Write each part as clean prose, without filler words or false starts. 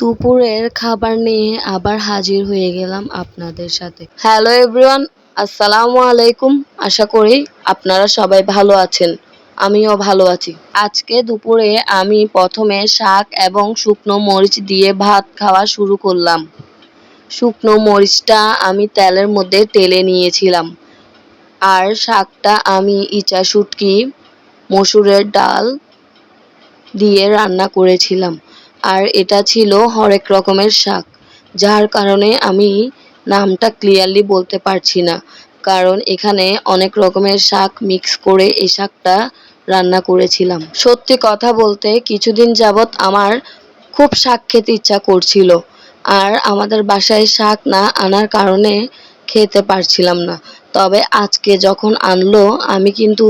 দুপুরের খাবার নিয়ে আবার হাজির হয়ে গেলাম আপনাদের সাথে। হ্যালো এভরিওয়ান, আসসালামু আলাইকুম। আশা করি আপনারা সবাই ভালো আছেন, আমিও ভালো আছি। আজকে দুপুরে আমি প্রথমে শাক এবং শুকনো মরিচ দিয়ে ভাত খাওয়া শুরু করলাম। শুকনো মরিচটা আমি তেলের মধ্যে টেলে নিয়েছিলাম, আর শাকটা আমি ইচা শুটকি, মসুরের ডাল দিয়ে রান্না করেছিলাম। আর এটা ছিল হরেক রকমের শাক, যার কারণে আমি নামটা ক্লিয়ারলি বলতে পারছি না, কারণ এখানে অনেক রকমের শাক মিক্স করে এই শাকটা রান্না করেছিলাম। সত্যি কথা বলতে কিছুদিন যাবৎ আমার খুব শাক খেতে ইচ্ছা করছিল, আর আমাদের বাসায় শাক না আনার কারণে খেতে পারছিলাম না। তবে আজকে যখন আনলো আমি কিন্তু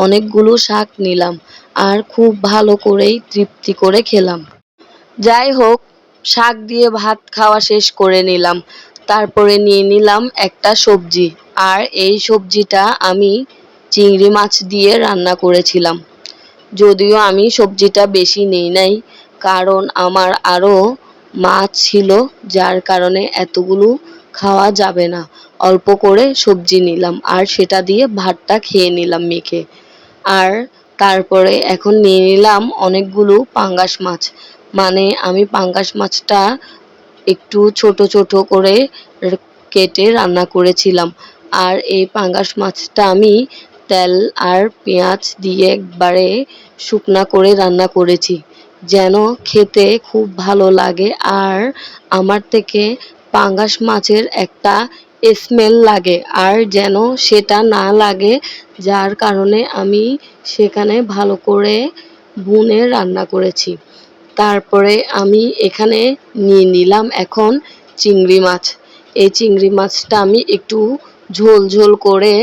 অনেকগুলো শাক নিলাম, আর খুব ভালো করেই তৃপ্তি করে খেলাম। যাই হোক, শাক দিয়ে ভাত খাওয়া শেষ করে নিলাম। তারপরে নিয়ে নিলাম একটা সবজি, আর এই সবজিটা আমি চিংড়ি মাছ দিয়ে রান্না করেছিলাম। যদিও আমি সবজিটা বেশি নেই নাই, কারণ আমার আরও মাছ ছিল, যার কারণে এতগুলো খাওয়া যাবে না। অল্প করে সবজি নিলাম, আর সেটা দিয়ে ভাতটা খেয়ে নিলাম মেখে। আর তারপরে এখন নিয়ে নিলাম অনেকগুলো পাঙ্গাস মাছ। মানে আমি পাঙ্গাস মাছটা একটু ছোট ছোট করে কেটে রান্না করেছিলাম। আর এই পাঙ্গাস মাছটা আমি তেল আর পেঁয়াজ দিয়ে একবারে শুকনা করে রান্না করেছি, যেন খেতে খুব ভালো লাগে। আর আমার থেকে পাঙ্গাস মাছের একটা স্মেল লাগে, আর যেন সেটা না লাগে, যার কারণে আমি সেখানে ভালো করে ভুনে রান্না করেছি। তারপরে আমি এখানে নিয়ে নিলাম এখন চিংড়ি মাছ। এই চিংড়ি মাছটা আমি একটু ঝোল ঝোল করে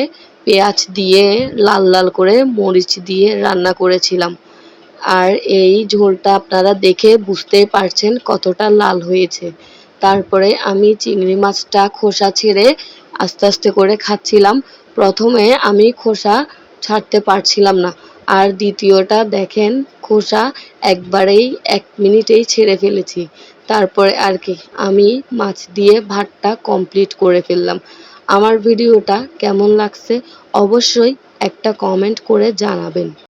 পেঁয়াজ দিয়ে লাল লাল করে মরিচ দিয়ে রান্না করেছিলাম। আর এই ঝোলটা আপনারা দেখে বুঝতেই পারছেন কতটা লাল হয়েছে। তারপরে আমি চিংড়ি মাছটা খোসা ছেড়ে আস্তে আস্তে করে খাচ্ছিলাম। প্রথমে আমি খোসা ছাড়তে পারছিলাম না, আর দ্বিতীয়টা দেখেন খোসা একবারেই 1 মিনিটেই ছেড়ে ফেলেছি। তারপরে আর কি আমি মাছ দিয়ে ভাতটা কমপ্লিট করে ফেললাম। আমার ভিডিওটা কেমন লাগছে অবশ্যই একটা কমেন্ট করে জানাবেন।